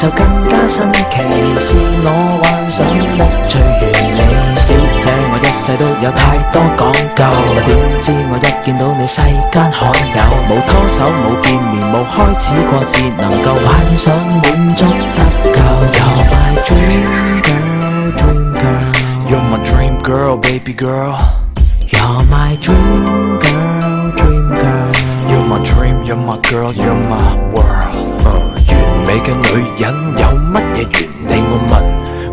就更加新奇，是我幻想得最完美。小姐，我一世都有太多講究，點知我一見到你世間罕有，冇拖手冇見面冇開始過，只能夠幻想滿足得夠。You're my dream girl, dream girl. You're my dream girl, baby girl. You're my dream girl, dream girl. You're my dream, you're my girl, you're my world. 完美嘅女人有乜嘢原理？我問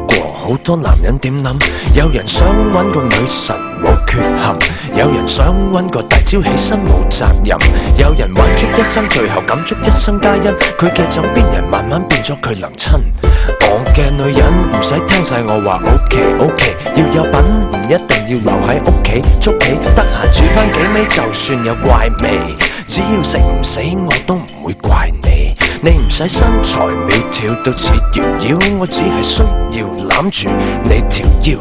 過好多男人點諗，有人想搵個女神冇缺陷，有人想搵個大朝起身冇責任，有人還足一生最後感觸一生皆因佢嘅枕邊人慢慢變咗佢娘親。我嘅女人唔使聽晒我話 OK， 要有品唔一定要留喺屋企捉棋，得閒煮返幾味就算有怪味，只要食唔死我都唔會怪你。你唔使身材苗條到似瑤瑤，我只係需要攬住你條腰。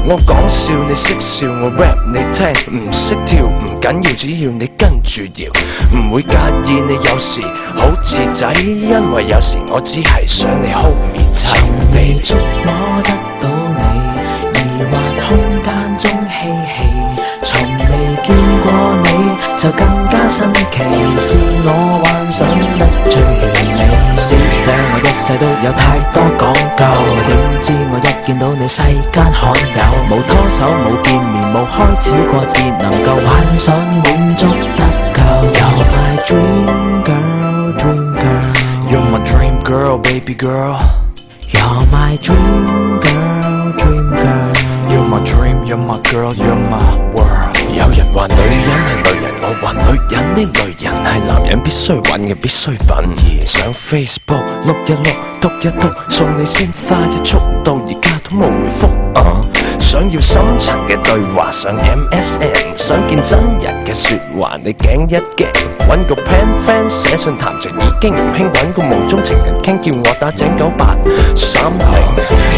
我講笑你識笑，我 rap 你聽，唔識跳唔緊要，只要你跟住搖，唔會介意你有時好似仔，因為有時我只係想你 hold me tight。從未觸摸得到你，疑惑空間中嬉戲，從未見過你就更加新奇，是我幻想得最完美。小姐，我一世都有太多講究，點知我一見到你世間罕有，冇拖手冇見面冇開始過，只能夠幻想滿足得夠。You're my dream girl, dream girl. You're my dream girl, baby girl. You're my dream girl, dream girl. You're my dream, you're my girl, you're my world。 有人話女人係女人，我話女人呢類人係男人必須揾嘅必需品。上 Facebook 碌一碌，篤一篤，送你鮮花一束，到而家都冇回覆。想要深層嘅對話上 MSN， 想見真人嘅説話你頸一頸，揾個 pen friend 寫信談情已經唔興，揾個夢中情人傾叫我打井9830。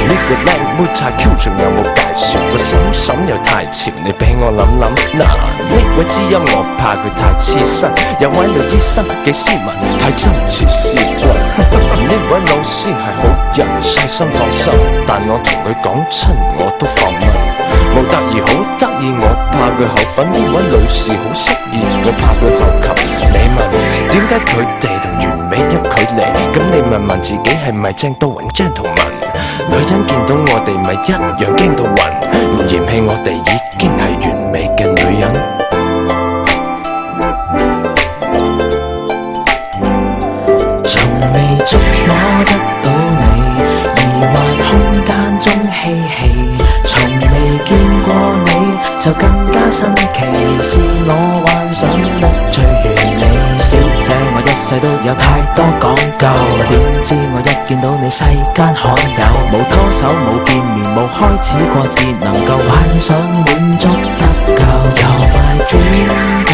呢個靚妹太 Q， 仲有冇介紹？個心心又太潮，你俾我諗諗。嗱，呢位知音我怕佢太黐身，有位女醫生幾斯文，太真似詩君。呢位老師係好人，細心放心，但我同佢講親我都放乜，冇得意好得意，我怕佢後粉。呢位女士好適意，我怕佢後擒。你問點解佢哋同完美有距離？咁你問問自己係咪正到暈 gentleman？ 女人見到我哋咪一樣驚到暈，唔嫌棄我哋已經係完美嘅女人。從未觸摸得到你，疑惑空間中嬉戲，從未見過你就更加新奇，是我幻想得最完美。小姐，我一世都有太多講究，點知我一見到你世間罕有，冇拖手冇見面冇開始過，只能夠幻想滿足得夠。You're my dream